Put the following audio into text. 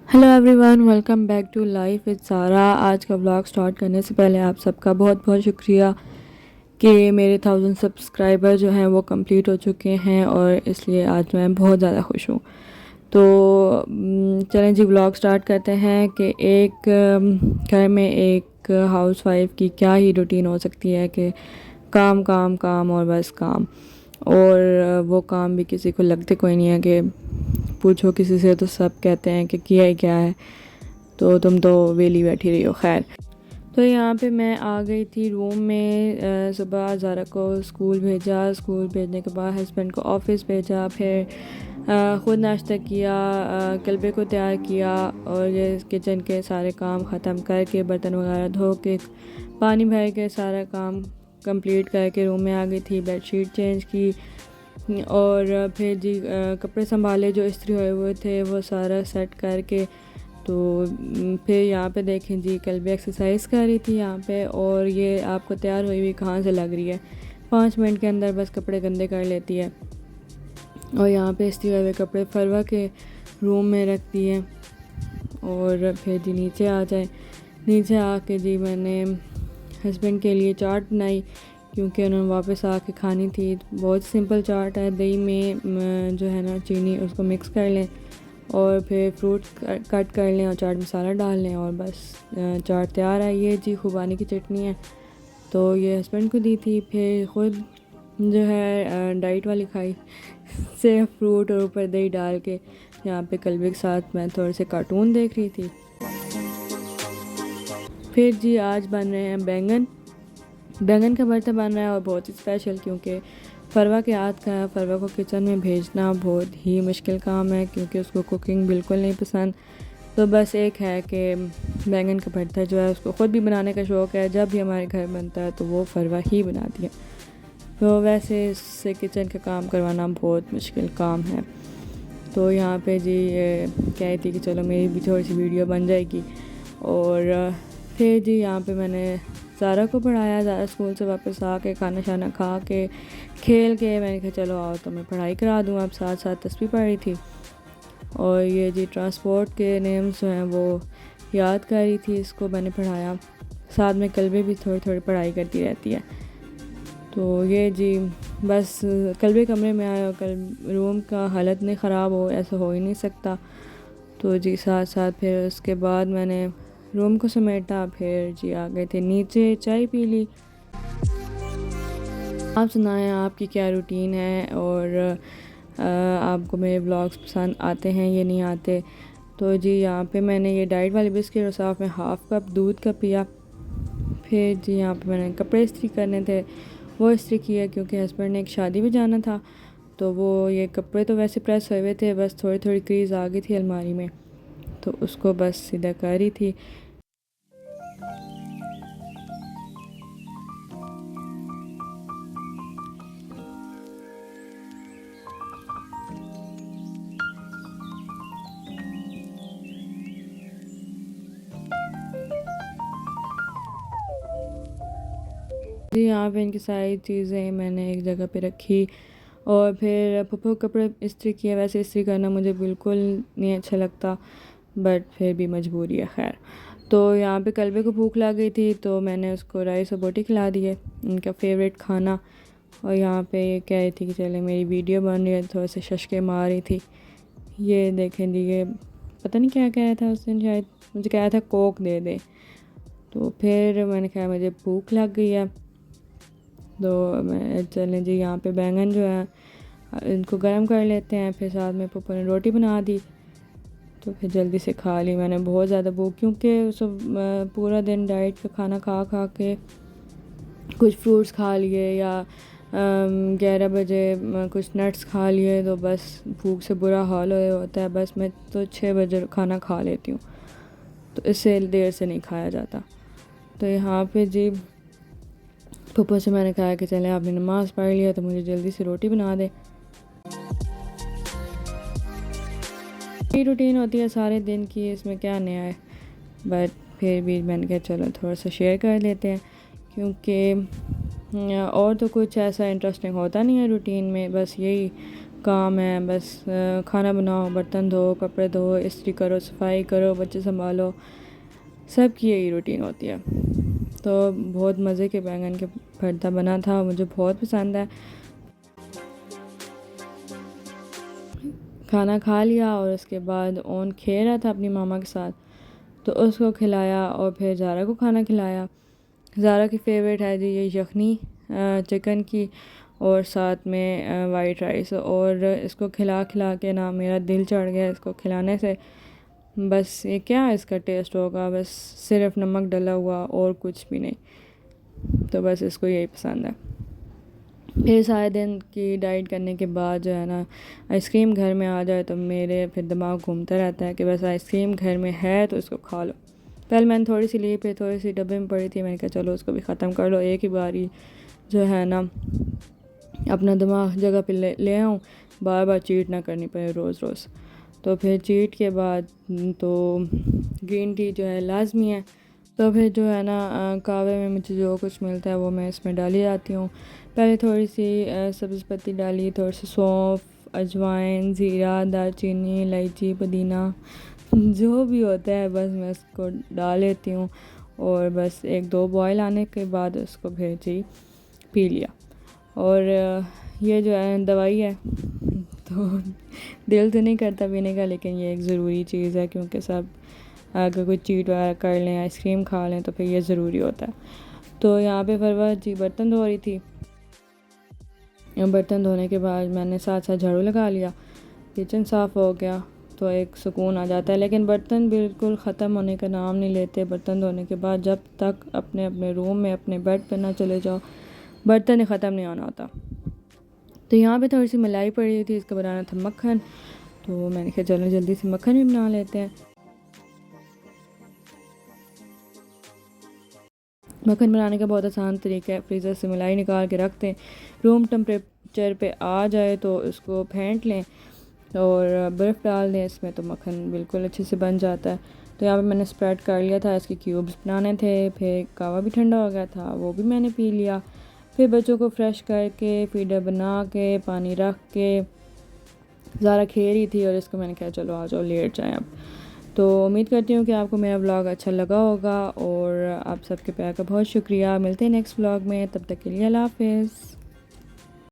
Hello everyone, welcome back to life with Sara. आज का vlog start करने से पहले आप सबका बहुत बहुत शुक्रिया कि मेरे 1000 सब्सक्राइबर जो हैं वो कंप्लीट हो चुके हैं और इसलिए आज मैं बहुत ज़्यादा खुश हूँ। तो चलें जी, व्लॉग स्टार्ट करते हैं कि एक घर में एक हाउसवाइफ की क्या ही रूटीन हो सकती है कि काम काम काम और बस काम। और वो काम भी किसी को लगते कोई नहीं है कि पूछो किसी से तो सब कहते हैं कि किया ही क्या है, तो तुम तो वेली बैठी रही हो। खैर, तो यहाँ पे मैं आ गई थी रूम में। सुबह ज़ारा को स्कूल भेजा, स्कूल भेजने के बाद हस्बैंड को ऑफिस भेजा, फिर ख़ुद नाश्ता किया, कल्बे को तैयार किया और ये किचन के सारे काम ख़त्म करके बर्तन वगैरह धो के पानी भर के सारा काम कंप्लीट करके रूम में आ गई थी। बेडशीट चेंज की और फिर जी कपड़े संभाले जो इस्त्री हुए हुए थे वो सारा सेट करके। तो फिर यहाँ पे देखें जी, कल भी एक्सरसाइज कर रही थी यहाँ पे, और ये आपको तैयार हुई हुई कहाँ से लग रही है, 5 मिनट के अंदर बस कपड़े गंदे कर लेती है। और यहाँ पे इस्त्री हुए कपड़े फरवा के रूम में रखती है। और फिर जी नीचे आ जाए, नीचे आके जी मैंने हस्बैंड के लिए चाट बनाई क्योंकि उन्होंने वापस आके खानी थी। बहुत सिंपल चाट है, दही में जो है ना चीनी उसको मिक्स कर लें और फिर फ्रूट कट कर लें और चाट मसाला डाल लें और बस चाट तैयार है। ये जी खुबानी की चटनी है, तो ये हस्बैंड को दी थी। फिर ख़ुद जो है डाइट वाली खाई सिर्फ फ्रूट और ऊपर दही डाल के। यहाँ पे कल्बे के साथ मैं थोड़े से कार्टून देख रही थी। फिर जी आज बन रहे हैं बैंगन का भरता बन रहा है और बहुत ही स्पेशल, क्योंकि फरवा के हाथ का है। फरवा को किचन में भेजना बहुत ही मुश्किल काम है क्योंकि उसको कुकिंग बिल्कुल नहीं पसंद। तो बस एक है कि बैंगन का भरता जो है उसको ख़ुद भी बनाने का शौक़ है, जब भी हमारे घर बनता है तो वो फरवा ही बनाती है। तो वैसे इससे किचन का काम करवाना बहुत मुश्किल काम है। तो यहाँ पे जी ये कह रही थी कि चलो मेरी भी थोड़ी सी वीडियो बन जाएगी। और फिर जी यहाँ पे मैंने ज़ारा को पढ़ाया। ज़ारा स्कूल से वापस आके खाना शाना खा के खेल के मैंने कहा चलो आओ तो मैं पढ़ाई करा दूँ। अब साथ साथ तस्बीह पढ़ रही थी और ये जी ट्रांसपोर्ट के नेम्स जो हैं वो याद कर रही थी, इसको मैंने पढ़ाया। साथ में कल्बे भी थोड़ी थोड़ी पढ़ाई करती रहती है। तो ये जी बस कल्बे कमरे में आया, कल रूम का हालत नहीं ख़राब हो, ऐसा हो ही नहीं सकता। तो जी साथ साथ फिर उसके बाद मैंने रूम को समेटा, फिर जी आ गए थे नीचे, चाय पी ली। आप सुनाएं आपकी क्या रूटीन है और आपको मेरे व्लॉग्स पसंद आते हैं या नहीं आते। तो जी यहाँ पे मैंने ये डाइट वाली बिस्किट और साथ में हाफ़ कप दूध का पिया। फिर जी यहाँ पे मैंने कपड़े इस्त्री करने थे, वो इस्त्री किया क्योंकि हस्बैंड ने एक शादी में जाना था। तो वो ये कपड़े तो वैसे प्रेस हुए थे, बस थोड़ी थोड़ी क्रीज आ गई थी अलमारी में, तो उसको बस सीधा कर रही थी। जी यहाँ पे इनकी सारी चीज़ें मैंने एक जगह पे रखी और फिर पप्पू कपड़े इस्त्री किए। वैसे इस्त्री करना मुझे बिल्कुल नहीं अच्छा लगता, बट फिर भी मजबूरी है। खैर, तो यहाँ पे कल्बे को भूख लग गई थी तो मैंने उसको राइस और बोटी खिला दिए, इनका फेवरेट खाना। और यहाँ पे ये कह रही थी कि चले मेरी वीडियो बन रही है, थोड़े से शशके मार रही थी। ये देखें जी, ये पता नहीं क्या कह रहा था उस दिन, शायद मुझे कह रहा था कोक दे दे। तो फिर मैंने कहा मुझे भूख लग गई है, तो मैं चलें जी यहाँ पे बैंगन जो है इनको गर्म कर लेते हैं। फिर साथ में पप्पू ने रोटी बना दी, तो फिर जल्दी से खा ली। मैंने बहुत ज़्यादा भूख, क्योंकि उस पूरा दिन डाइट का खाना खा खा के कुछ फ्रूट्स खा लिए या 11 बजे कुछ नट्स खा लिए, तो बस भूख से बुरा हाल हो होता है। बस मैं तो 6 बजे खाना खा लेती हूँ, तो इससे देर से नहीं खाया जाता। तो यहाँ पे जी पप्पा से मैंने कहा कि चले आपने नमाज़ पढ़ लिया तो मुझे जल्दी से रोटी बना दे। ये रूटीन होती है सारे दिन की, इसमें क्या नया है, बट फिर भी मैंने कहा चलो थोड़ा सा शेयर कर लेते हैं, क्योंकि और तो कुछ ऐसा इंटरेस्टिंग होता नहीं है रूटीन में। बस यही काम है, बस खाना बनाओ, बर्तन धो, कपड़े धो, इस्त्री करो, सफाई करो, बच्चे संभालो, सब की यही रूटीन होती है। तो बहुत मज़े के बैंगन के भरता बना था, मुझे बहुत पसंद है। खाना खा लिया और उसके बाद ओन खेल रहा था अपनी मामा के साथ, तो उसको खिलाया और फिर ज़ारा को खाना खिलाया। ज़ारा की फ़ेवरेट है जी ये यखनी चिकन की, और साथ में वाइट राइस, और इसको खिला खिला के ना मेरा दिल चढ़ गया इसको खिलाने से। बस ये क्या इसका टेस्ट होगा, बस सिर्फ नमक डला हुआ और कुछ भी नहीं, तो बस इसको यही पसंद है। फिर सारे दिन की डाइट करने के बाद जो है ना आइसक्रीम घर में आ जाए तो मेरे फिर दिमाग घूमता रहता है कि बस आइसक्रीम घर में है तो इसको खा लो। पहले मैंने थोड़ी सी ली, फिर थोड़ी सी डब्बे में पड़ी थी, मैंने कहा चलो उसको भी ख़त्म कर लो एक ही बारी, जो है ना अपना दिमाग जगह पे ले आऊँ, बार बार चीट ना करनी पड़े रोज़ रोज़। तो फिर चीट के बाद तो ग्रीन टी जो है लाजमी है। तो फिर जो है ना कहवे में मुझे जो कुछ मिलता है वो मैं इसमें डाली जाती हूँ। पहले थोड़ी सी सब्ज़ पत्ती डाली, थोड़ी सी सौंफ, अजवाइन, ज़ीरा, दालचीनी, इलायची, पुदीना, जो भी होता है बस मैं उसको डाल लेती हूँ, और बस एक दो बॉयल आने के बाद उसको फिर जी पी लिया। और ये जो है दवाई है तो दिल तो नहीं करता पीने का, लेकिन ये एक ज़रूरी चीज़ है, क्योंकि सब अगर कोई चीट वगैरह कर लें, आइसक्रीम खा लें, तो फिर ये ज़रूरी होता है। तो यहाँ पे फरवा जी बर्तन धो रही थी। बर्तन धोने के बाद मैंने साथ साथ झाड़ू लगा लिया, किचन साफ़ हो गया, तो एक सुकून आ जाता है। लेकिन बर्तन बिल्कुल ख़त्म होने का नाम नहीं लेते बर्तन धोने के बाद, जब तक अपने अपने रूम में अपने बेड पर ना चले जाओ बर्तन ख़त्म नहीं होना होता। तो यहाँ पे थोड़ी सी मलाई पड़ी थी, इसका बनाना था मक्खन, तो मैंने कहा चलो जल्दी से मक्खन भी बना लेते हैं। मक्खन बनाने का बहुत आसान तरीका है, फ्रीज़र से मलाई निकाल के रख दें, रूम टेम्परेचर पे आ जाए तो उसको फेंट लें और बर्फ़ डाल दें इसमें, तो मक्खन बिल्कुल अच्छे से बन जाता है। तो यहाँ पे मैंने स्प्रेड कर लिया था, इसके क्यूब्स बनाने थे, फिर कावा भी ठंडा हो गया था, वो भी मैंने पी लिया। फिर बच्चों को फ्रेश करके फीडर बना के पानी रख के ज़ारा खेल रही थी, और इसको मैंने कहा चलो आ जाओ लेट जाएं अब। तो उम्मीद करती हूँ कि आपको मेरा व्लॉग अच्छा लगा होगा, और आप सबके प्यार का बहुत शुक्रिया। मिलते हैं नेक्स्ट व्लॉग में, तब तक के लिए अल्लाह हाफ़िज़।